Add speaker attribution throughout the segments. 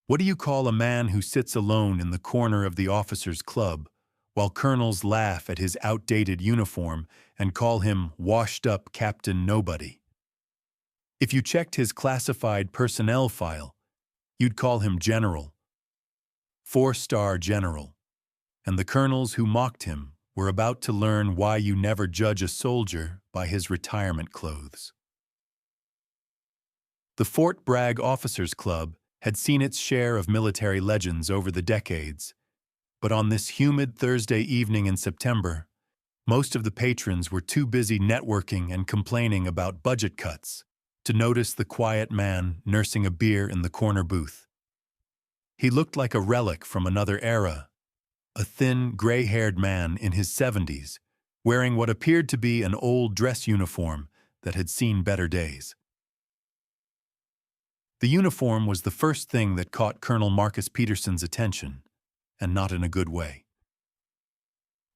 Speaker 1: What do you call a man who sits alone in the corner of the officers' club while colonels laugh at his outdated uniform and call him washed-up Captain Nobody? If you checked his classified personnel file, you'd call him General, four-star General, and the colonels who mocked him were about to learn why you never judge a soldier by his retirement clothes. The Fort Bragg Officers Club had seen its share of military legends over the decades, but on this humid Thursday evening in September, most of the patrons were too busy networking and complaining about budget cuts to notice the quiet man nursing a beer in the corner booth. He looked like a relic from another era, a thin, gray-haired man in his 70s, wearing what appeared to be an old dress uniform that had seen better days. The uniform was the first thing that caught Colonel Marcus Peterson's attention, and not in a good way.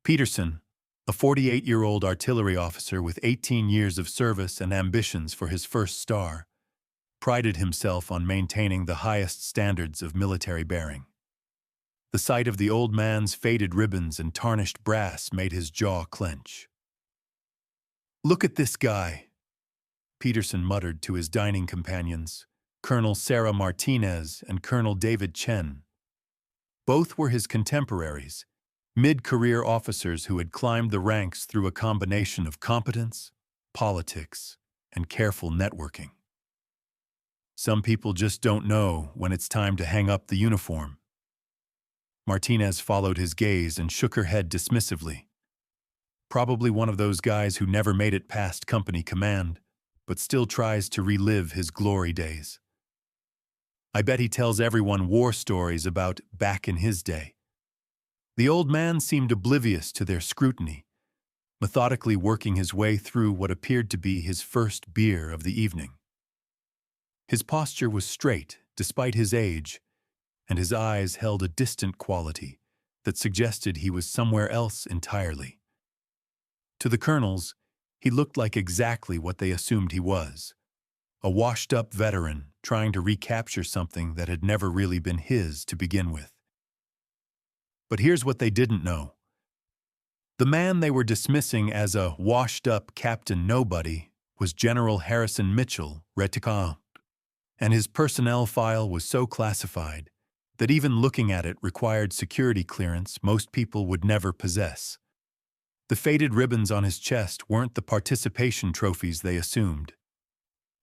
Speaker 1: Peterson, a 48-year-old artillery officer with 18 years of service and ambitions for his first star, prided himself on maintaining the highest standards of military bearing. The sight of the old man's faded ribbons and tarnished brass made his jaw clench. "Look at this guy," Peterson muttered to his dining companions, Colonel Sarah Martinez and Colonel David Chen. Both were his contemporaries, mid-career officers who had climbed the ranks through a combination of competence, politics, and careful networking. Some people just don't know when it's time to hang up the uniform. Martinez followed his gaze and shook her head dismissively. Probably one of those guys who never made it past company command, but still tries to relive his glory days. I bet he tells everyone war stories about back in his day. The old man seemed oblivious to their scrutiny, methodically working his way through what appeared to be his first beer of the evening. His posture was straight, despite his age, and his eyes held a distant quality that suggested he was somewhere else entirely. To the colonels, he looked like exactly what they assumed he was, a washed-up veteran trying to recapture something that had never really been his to begin with. But here's what they didn't know. The man they were dismissing as a washed-up Captain Nobody was General Harrison Mitchell, Reticant, and his personnel file was so classified that even looking at it required security clearance most people would never possess. The faded ribbons on his chest weren't the participation trophies they assumed.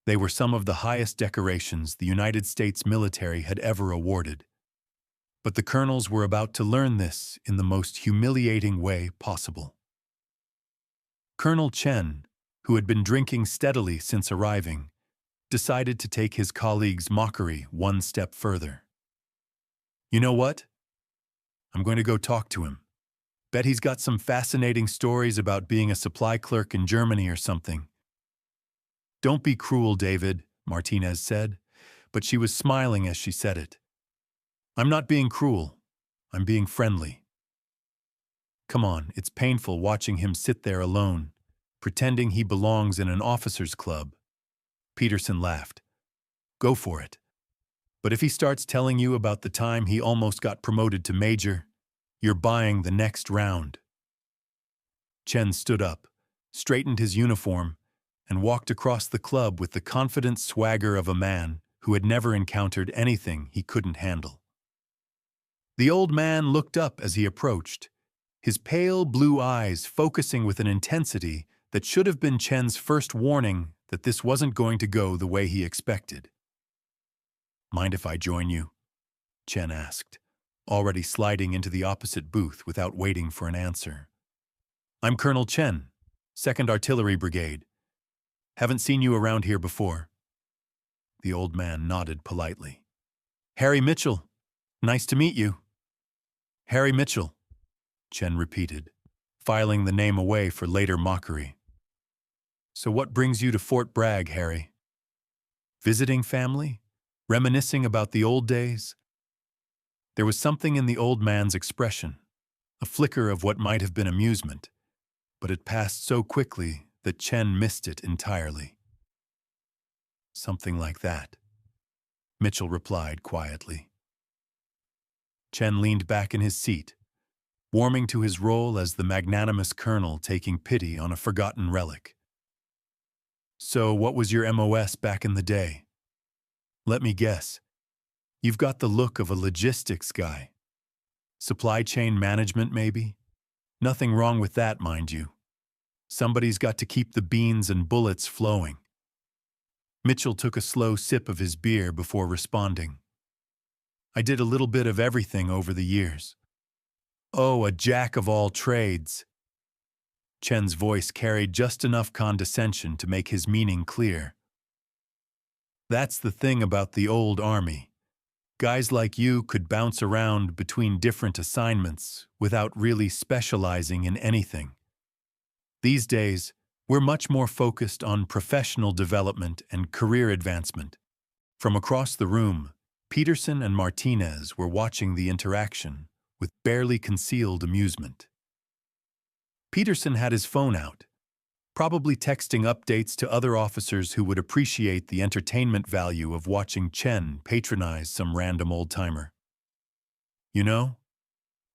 Speaker 1: They were some of the highest decorations the United States military had ever awarded. But the colonels were about to learn this in the most humiliating way possible. Colonel Chen, who had been drinking steadily since arriving, decided to take his colleague's mockery one step further. "You know what? I'm going to go talk to him. Bet he's got some fascinating stories about being a supply clerk in Germany or something." "Don't be cruel, David," Martinez said, but she was smiling as she said it. "I'm not being cruel. I'm being friendly." Come on, it's painful watching him sit there alone, pretending he belongs in an officers' club. Peterson laughed. "Go for it. But if he starts telling you about the time he almost got promoted to major, you're buying the next round." Chen stood up, straightened his uniform, and walked across the club with the confident swagger of a man who had never encountered anything he couldn't handle. The old man looked up as he approached, his pale blue eyes focusing with an intensity that should have been Chen's first warning that this wasn't going to go the way he expected. "Mind if I join you?" Chen asked, already sliding into the opposite booth without waiting for an answer. "I'm Colonel Chen, 2nd Artillery Brigade. Haven't seen you around here before." The old man nodded politely. "Harry Mitchell. Nice to meet you." "Harry Mitchell," Chen repeated, filing the name away for later mockery. "So what brings you to Fort Bragg, Harry? Visiting family? Reminiscing about the old days?" There was something in the old man's expression, a flicker of what might have been amusement, but it passed so quickly that Chen missed it entirely. "Something like that," Mitchell replied quietly. Chen leaned back in his seat, warming to his role as the magnanimous colonel taking pity on a forgotten relic. So, what was your MOS back in the day? Let me guess. You've got the look of a logistics guy. Supply chain management, maybe? Nothing wrong with that, mind you. Somebody's got to keep the beans and bullets flowing. Mitchell took a slow sip of his beer before responding. I did a little bit of everything over the years. Oh, a jack of all trades. Chen's voice carried just enough condescension to make his meaning clear. That's the thing about the old army. Guys like you could bounce around between different assignments without really specializing in anything. These days, we're much more focused on professional development and career advancement. From across the room, Peterson and Martinez were watching the interaction with barely concealed amusement. Peterson had his phone out, probably texting updates to other officers who would appreciate the entertainment value of watching Chen patronize some random old-timer. You know,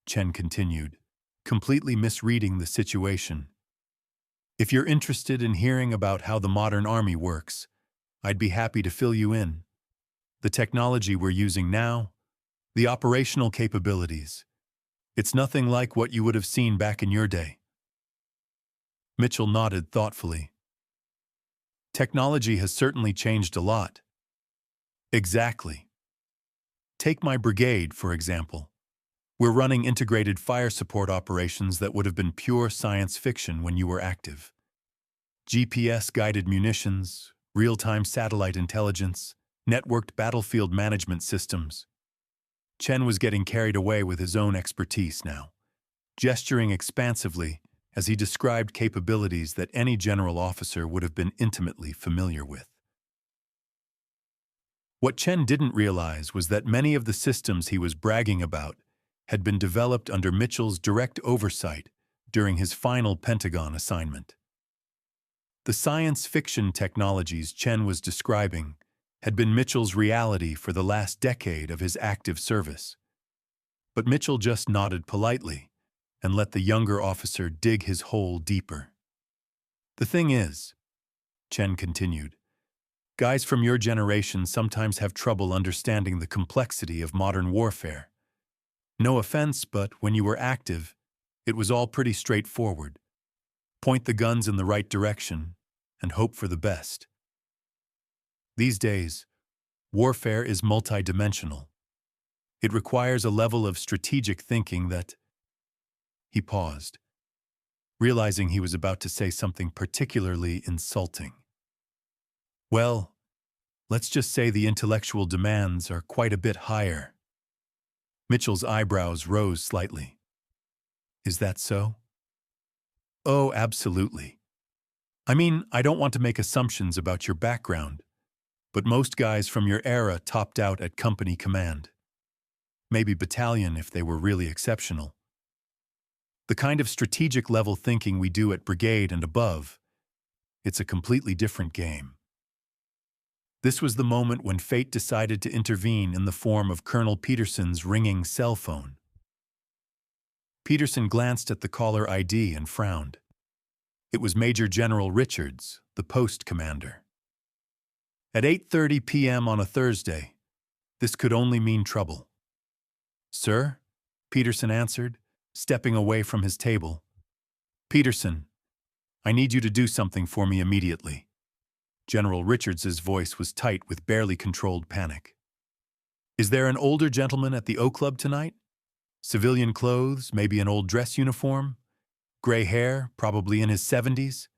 Speaker 1: Chen continued, completely misreading the situation. If you're interested in hearing about how the modern army works, I'd be happy to fill you in. The technology we're using now, the operational capabilities, it's nothing like what you would have seen back in your day. Mitchell nodded thoughtfully. Technology has certainly changed a lot. Exactly. Take my brigade, for example. We're running integrated fire support operations that would have been pure science fiction when you were active. GPS-guided munitions, real-time satellite intelligence, networked battlefield management systems. Chen was getting carried away with his own expertise now, gesturing expansively as he described capabilities that any general officer would have been intimately familiar with. What Chen didn't realize was that many of the systems he was bragging about had been developed under Mitchell's direct oversight during his final Pentagon assignment. The science fiction technologies Chen was describing had been Mitchell's reality for the last decade of his active service. But Mitchell just nodded politely and let the younger officer dig his hole deeper. The thing is, Chen continued, guys from your generation sometimes have trouble understanding the complexity of modern warfare. No offense, but when you were active, it was all pretty straightforward. Point the guns in the right direction and hope for the best. These days, warfare is multidimensional. It requires a level of strategic thinking that... He paused, realizing he was about to say something particularly insulting. Well, let's just say the intellectual demands are quite a bit higher. Mitchell's eyebrows rose slightly. Is that so? Oh, absolutely. I mean, I don't want to make assumptions about your background, but most guys from your era topped out at company command. Maybe battalion if they were really exceptional. The kind of strategic level thinking we do at brigade and above, it's a completely different game. This was the moment when fate decided to intervene in the form of Colonel Peterson's ringing cell phone. Peterson glanced at the caller ID and frowned. It was Major General Richards, the post commander. At 8:30 p.m. on a Thursday, this could only mean trouble. Sir? Peterson answered, stepping away from his table. Peterson, I need you to do something for me immediately. General Richards's voice was tight with barely controlled panic. Is there an older gentleman at the O Club tonight? Civilian clothes, maybe an old dress uniform? Gray hair, probably in his 70s?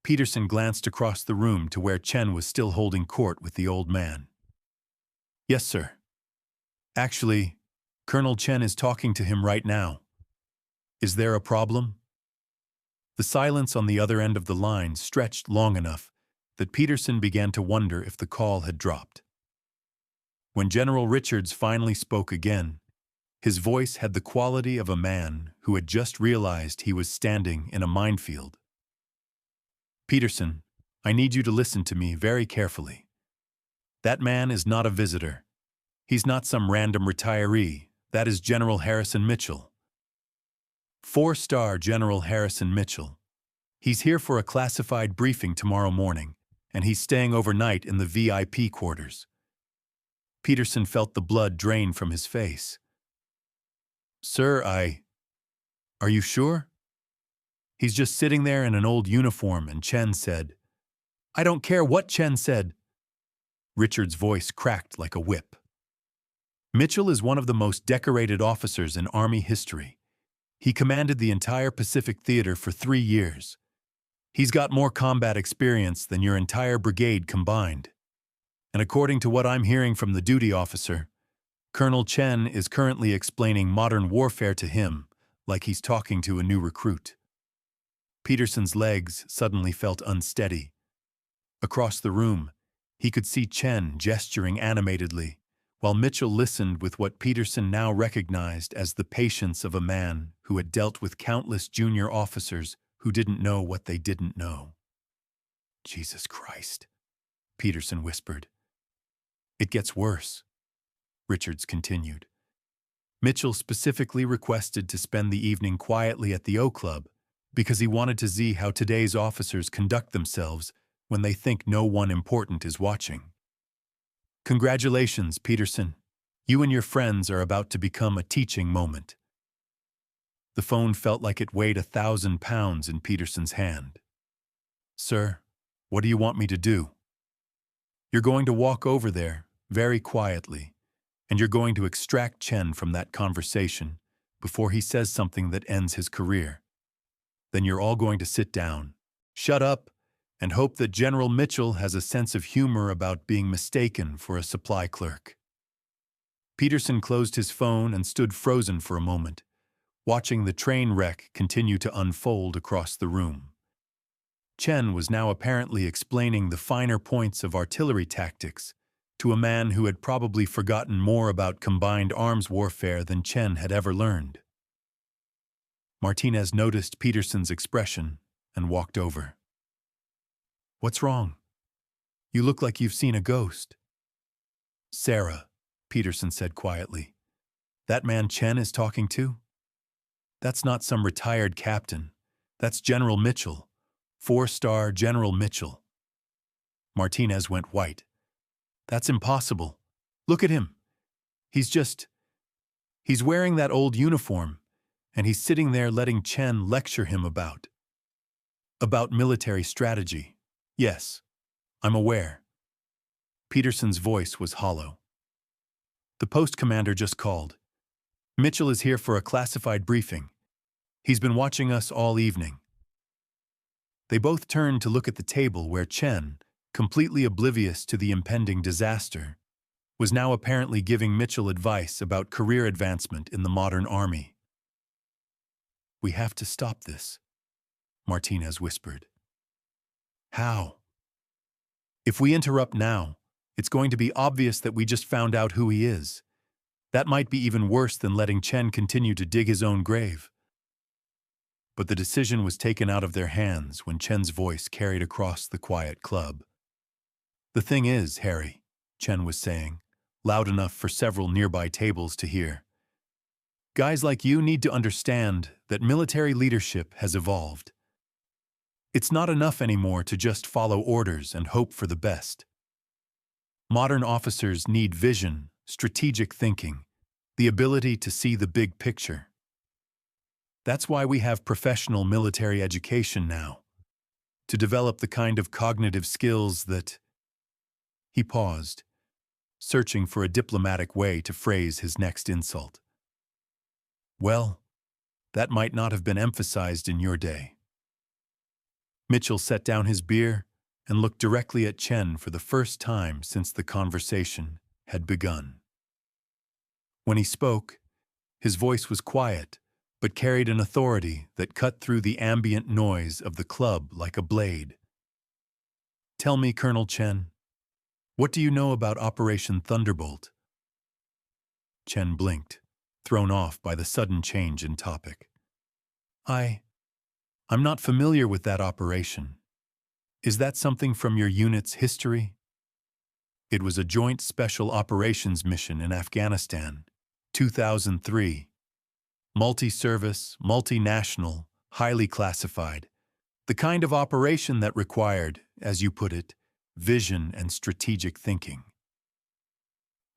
Speaker 1: Peterson glanced across the room to where Chen was still holding court with the old man. Yes, sir. Actually, Colonel Chen is talking to him right now. Is there a problem? The silence on the other end of the line stretched long enough that Peterson began to wonder if the call had dropped. When General Richards finally spoke again, his voice had the quality of a man who had just realized he was standing in a minefield. Peterson, I need you to listen to me very carefully. That man is not a visitor. He's not some random retiree, That is General Harrison Mitchell. 4-star General Harrison Mitchell. He's here for a classified briefing tomorrow morning, and he's staying overnight in the VIP quarters. Peterson felt the blood drain from his face. Sir, Are you sure? He's just sitting there in an old uniform, and Chen said, I don't care what Chen said. Richard's voice cracked like a whip. Mitchell is one of the most decorated officers in Army history. He commanded the entire Pacific Theater for 3 years. He's got more combat experience than your entire brigade combined. And according to what I'm hearing from the duty officer, Colonel Chen is currently explaining modern warfare to him like he's talking to a new recruit. Peterson's legs suddenly felt unsteady. Across the room, he could see Chen gesturing animatedly, while Mitchell listened with what Peterson now recognized as the patience of a man who had dealt with countless junior officers who didn't know what they didn't know. Jesus Christ, Peterson whispered. It gets worse, Richards continued. Mitchell specifically requested to spend the evening quietly at the O Club because he wanted to see how today's officers conduct themselves when they think no one important is watching. Congratulations, Peterson. You and your friends are about to become a teaching moment. The phone felt like it weighed 1,000 pounds in Peterson's hand. Sir, what do you want me to do? You're going to walk over there, very quietly, and you're going to extract Chen from that conversation before he says something that ends his career. Then you're all going to sit down, shut up, and hope that General Mitchell has a sense of humor about being mistaken for a supply clerk. Peterson closed his phone and stood frozen for a moment, watching the train wreck continue to unfold across the room. Chen was now apparently explaining the finer points of artillery tactics to a man who had probably forgotten more about combined arms warfare than Chen had ever learned. Martinez noticed Peterson's expression and walked over. What's wrong? You look like you've seen a ghost. Sarah, Peterson said quietly. That man Chen is talking to? That's not some retired captain. That's General Mitchell. 4-star General Mitchell. Martinez went white. That's impossible. Look at him. He's wearing that old uniform, and he's sitting there letting Chen lecture him about military strategy. Yes, I'm aware. Peterson's voice was hollow. The post commander just called. Mitchell is here for a classified briefing. He's been watching us all evening. They both turned to look at the table where Chen, completely oblivious to the impending disaster, was now apparently giving Mitchell advice about career advancement in the modern army. We have to stop this, Martinez whispered. How? If we interrupt now, it's going to be obvious that we just found out who he is. That might be even worse than letting Chen continue to dig his own grave. But the decision was taken out of their hands when Chen's voice carried across the quiet club. The thing is, Harry, Chen was saying, loud enough for several nearby tables to hear. Guys like you need to understand that military leadership has evolved. It's not enough anymore to just follow orders and hope for the best. Modern officers need vision, strategic thinking, the ability to see the big picture. That's why we have professional military education now, to develop the kind of cognitive skills that... He paused, searching for a diplomatic way to phrase his next insult. Well, that might not have been emphasized in your day. Mitchell set down his beer and looked directly at Chen for the first time since the conversation had begun. When he spoke, his voice was quiet, but carried an authority that cut through the ambient noise of the club like a blade. Tell me, Colonel Chen, what do you know about Operation Thunderbolt? Chen blinked, thrown off by the sudden change in topic. I'm not familiar with that operation. Is that something from your unit's history? It was a joint special operations mission in Afghanistan, 2003. Multi-service, multinational, highly classified. The kind of operation that required, as you put it, vision and strategic thinking.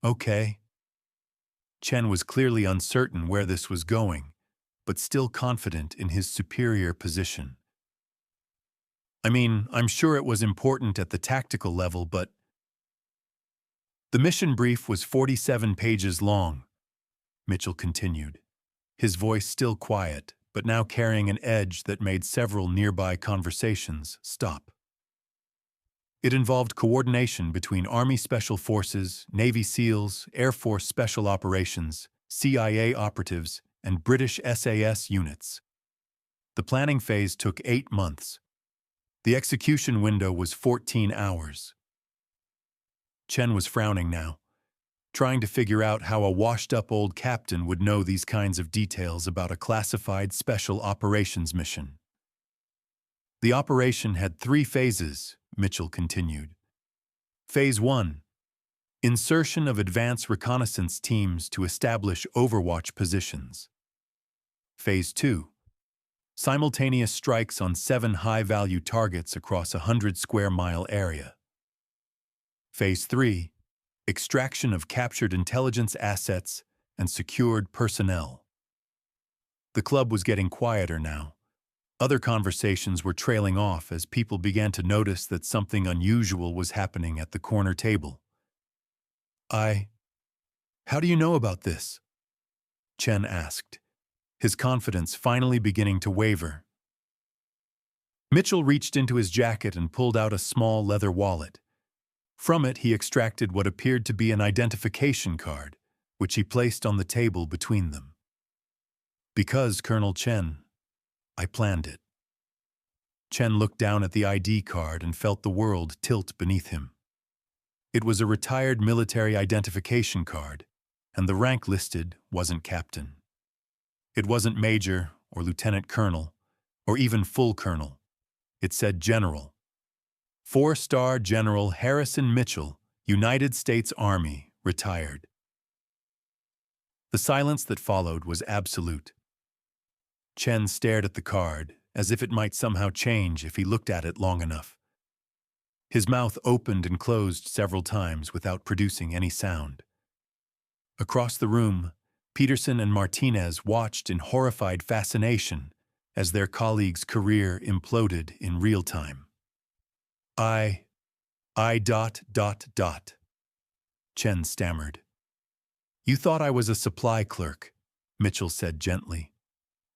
Speaker 1: Okay. Chen was clearly uncertain where this was going, but still confident in his superior position. I mean, I'm sure it was important at the tactical level, but the mission brief was 47 pages long, Mitchell continued, his voice still quiet, but now carrying an edge that made several nearby conversations stop. It involved coordination between Army Special Forces, Navy SEALs, Air Force Special Operations, CIA operatives, and British SAS units. The planning phase took 8 months. The execution window was 14 hours. Chen was frowning now, trying to figure out how a washed-up old captain would know these kinds of details about a classified special operations mission. The operation had 3 phases, Mitchell continued. Phase 1. Insertion of advanced reconnaissance teams to establish overwatch positions. Phase 2. Simultaneous strikes on 7 high-value targets across a 100-square-mile area. Phase 3. Extraction of captured intelligence assets and secured personnel. The club was getting quieter now. Other conversations were trailing off as people began to notice that something unusual was happening at the corner table. How do you know about this? Chen asked, his confidence finally beginning to waver. Mitchell reached into his jacket and pulled out a small leather wallet. From it, he extracted what appeared to be an identification card, which he placed on the table between them. Because, Colonel Chen, I planned it. Chen looked down at the ID card and felt the world tilt beneath him. It was a retired military identification card, and the rank listed wasn't captain. It wasn't major or lieutenant colonel, or even full colonel. It said general. 4-star General Harrison Mitchell, United States Army, retired. The silence that followed was absolute. Chen stared at the card, as if it might somehow change if he looked at it long enough. His mouth opened and closed several times without producing any sound. Across the room, Peterson and Martinez watched in horrified fascination as their colleague's career imploded in real time. Chen stammered. You thought I was a supply clerk, Mitchell said gently.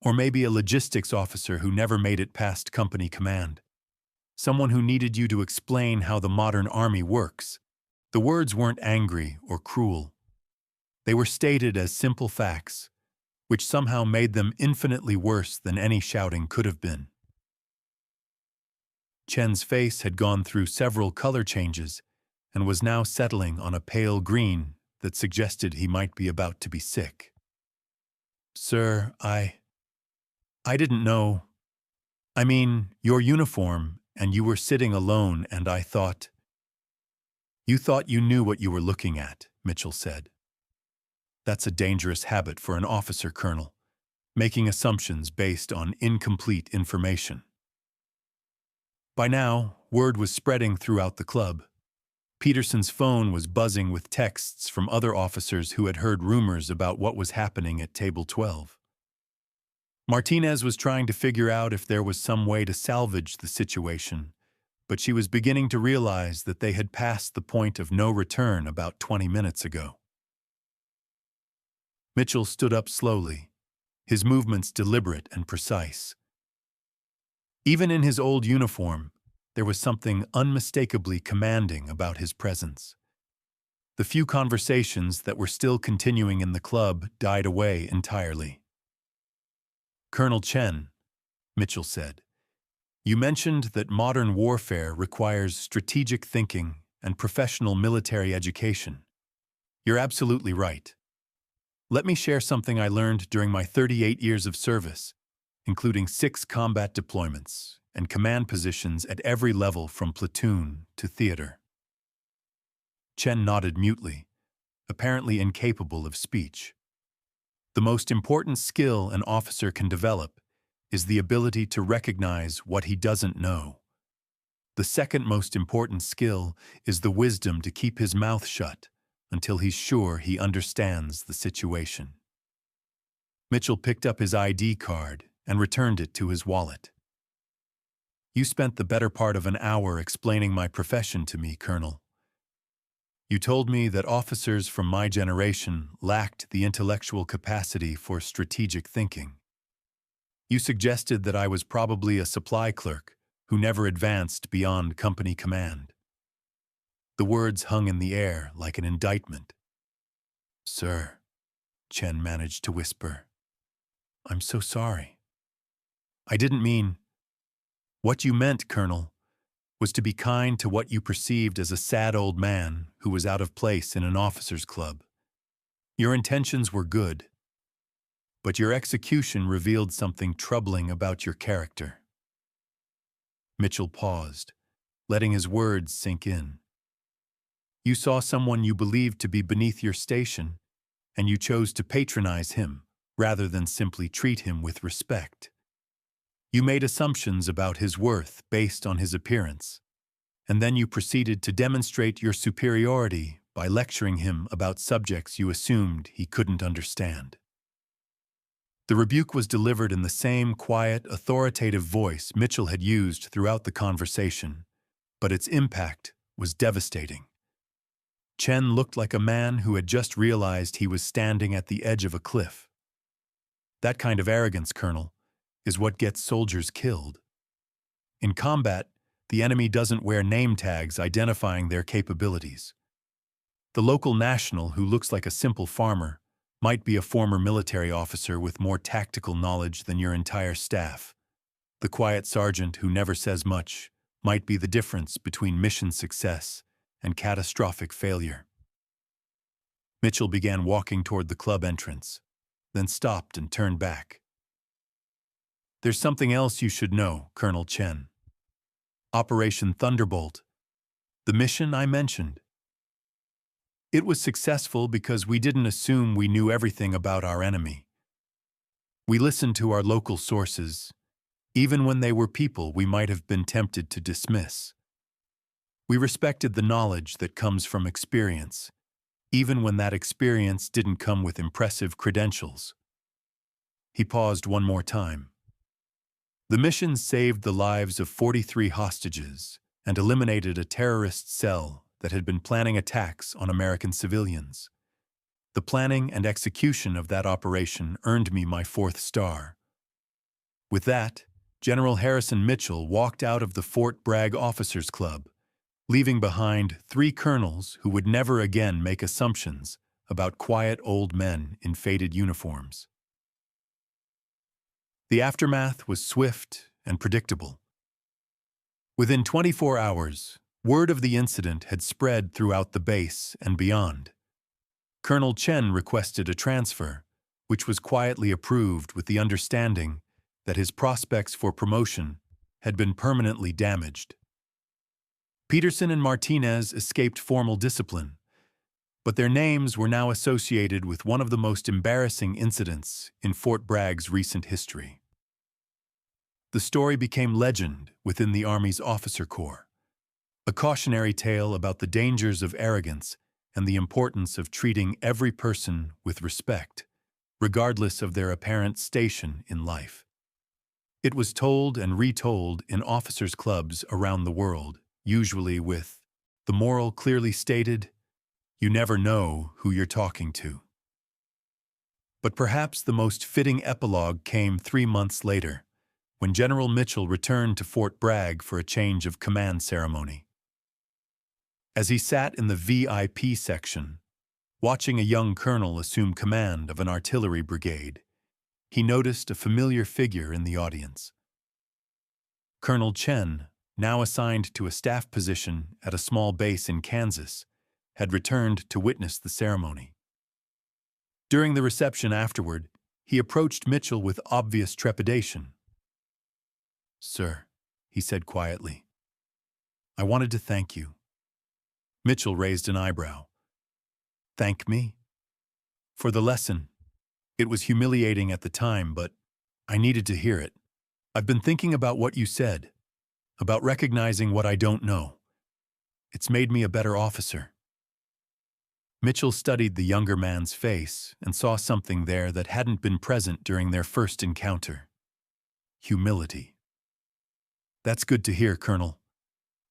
Speaker 1: Or maybe a logistics officer who never made it past company command. Someone who needed you to explain how the modern army works. The words weren't angry or cruel. They were stated as simple facts, which somehow made them infinitely worse than any shouting could have been. Chen's face had gone through several color changes and was now settling on a pale green that suggested he might be about to be sick. Sir, I didn't know. I mean, your uniform, and you were sitting alone, and I thought... You thought you knew what you were looking at, Mitchell said. That's a dangerous habit for an officer, Colonel, making assumptions based on incomplete information. By now, word was spreading throughout the club. Peterson's phone was buzzing with texts from other officers who had heard rumors about what was happening at Table 12. Martinez was trying to figure out if there was some way to salvage the situation, but she was beginning to realize that they had passed the point of no return about 20 minutes ago. Mitchell stood up slowly, his movements deliberate and precise. Even in his old uniform, there was something unmistakably commanding about his presence. The few conversations that were still continuing in the club died away entirely. Colonel Chen, Mitchell said, you mentioned that modern warfare requires strategic thinking and professional military education. You're absolutely right. Let me share something I learned during my 38 years of service, including 6 combat deployments and command positions at every level from platoon to theater. Chen nodded mutely, apparently incapable of speech. The most important skill an officer can develop is the ability to recognize what he doesn't know. The second most important skill is the wisdom to keep his mouth shut until he's sure he understands the situation. Mitchell picked up his ID card and returned it to his wallet. You spent the better part of an hour explaining my profession to me, Colonel. You told me that officers from my generation lacked the intellectual capacity for strategic thinking. You suggested that I was probably a supply clerk who never advanced beyond company command. The words hung in the air like an indictment. Sir, Chen managed to whisper, I'm so sorry. I didn't mean... What you meant, Colonel, was to be kind to what you perceived as a sad old man who was out of place in an officers' club. Your intentions were good, but your execution revealed something troubling about your character. Mitchell paused, letting his words sink in. You saw someone you believed to be beneath your station, and you chose to patronize him rather than simply treat him with respect. You made assumptions about his worth based on his appearance, and then you proceeded to demonstrate your superiority by lecturing him about subjects you assumed he couldn't understand. The rebuke was delivered in the same quiet, authoritative voice Mitchell had used throughout the conversation, but its impact was devastating. Chen looked like a man who had just realized he was standing at the edge of a cliff. That kind of arrogance, Colonel, is what gets soldiers killed. In combat, the enemy doesn't wear name tags identifying their capabilities. The local national who looks like a simple farmer might be a former military officer with more tactical knowledge than your entire staff. The quiet sergeant who never says much might be the difference between mission success and catastrophic failure. Mitchell began walking toward the club entrance, then stopped and turned back. There's something else you should know, Colonel Chen. Operation Thunderbolt, the mission I mentioned. It was successful because we didn't assume we knew everything about our enemy. We listened to our local sources, even when they were people we might have been tempted to dismiss. We respected the knowledge that comes from experience, even when that experience didn't come with impressive credentials. He paused one more time. The mission saved the lives of 43 hostages and eliminated a terrorist cell that had been planning attacks on American civilians. The planning and execution of that operation earned me my 4th star. With that, General Harrison Mitchell walked out of the Fort Bragg Officers Club, leaving behind 3 colonels who would never again make assumptions about quiet old men in faded uniforms. The aftermath was swift and predictable. Within 24 hours, word of the incident had spread throughout the base and beyond. Colonel Chen requested a transfer, which was quietly approved with the understanding that his prospects for promotion had been permanently damaged. Peterson and Martinez escaped formal discipline, but their names were now associated with one of the most embarrassing incidents in Fort Bragg's recent history. The story became legend within the Army's officer corps, a cautionary tale about the dangers of arrogance and the importance of treating every person with respect, regardless of their apparent station in life. It was told and retold in officers' clubs around the world, usually with the moral clearly stated, you never know who you're talking to. But perhaps the most fitting epilogue came 3 months later, when General Mitchell returned to Fort Bragg for a change of command ceremony. As he sat in the VIP section, watching a young colonel assume command of an artillery brigade, he noticed a familiar figure in the audience. Colonel Chen, now assigned to a staff position at a small base in Kansas, had returned to witness the ceremony. During the reception afterward, he approached Mitchell with obvious trepidation. Sir, he said quietly, I wanted to thank you. Mitchell raised an eyebrow. Thank me? For the lesson It was humiliating at the time, but I needed to hear it. I've been thinking about what you said, about recognizing what I don't know. It's made me a better officer. Mitchell studied the younger man's face and saw something there that hadn't been present during their first encounter. Humility. That's good to hear, Colonel.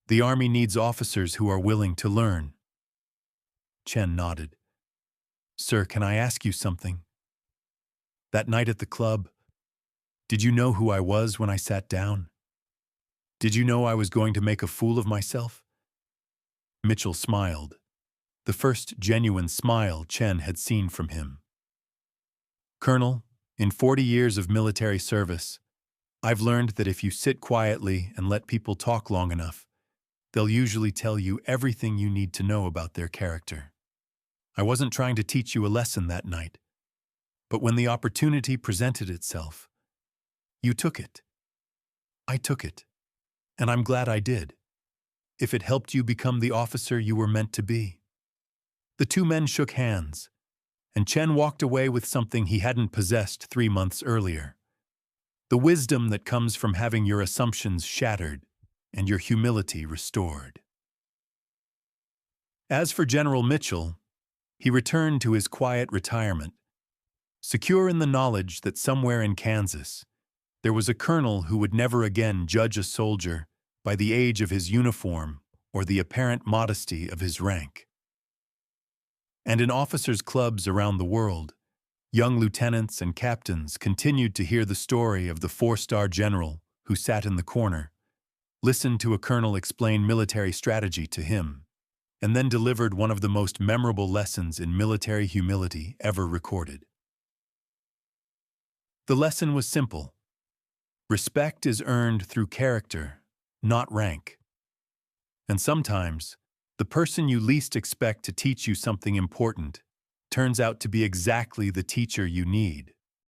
Speaker 1: The Army needs officers who are willing to learn. Chen nodded. Sir, can I ask you something? That night at the club, did you know who I was when I sat down? Did you know I was going to make a fool of myself? Mitchell smiled, the first genuine smile Chen had seen from him. Colonel, in 40 years of military service, I've learned that if you sit quietly and let people talk long enough, they'll usually tell you everything you need to know about their character. I wasn't trying to teach you a lesson that night, but when the opportunity presented itself, you took it. I took it, and I'm glad I did, if it helped you become the officer you were meant to be. The two men shook hands, and Chen walked away with something he hadn't possessed 3 months earlier. The wisdom that comes from having your assumptions shattered and your humility restored. As for General Mitchell, he returned to his quiet retirement, secure in the knowledge that somewhere in Kansas, there was a colonel who would never again judge a soldier by the age of his uniform or the apparent modesty of his rank. And in officers' clubs around the world, young lieutenants and captains continued to hear the story of the 4-star general who sat in the corner, listened to a colonel explain military strategy to him, and then delivered one of the most memorable lessons in military humility ever recorded. The lesson was simple. Respect is earned through character, not rank. And sometimes, the person you least expect to teach you something important turns out to be exactly the teacher you need.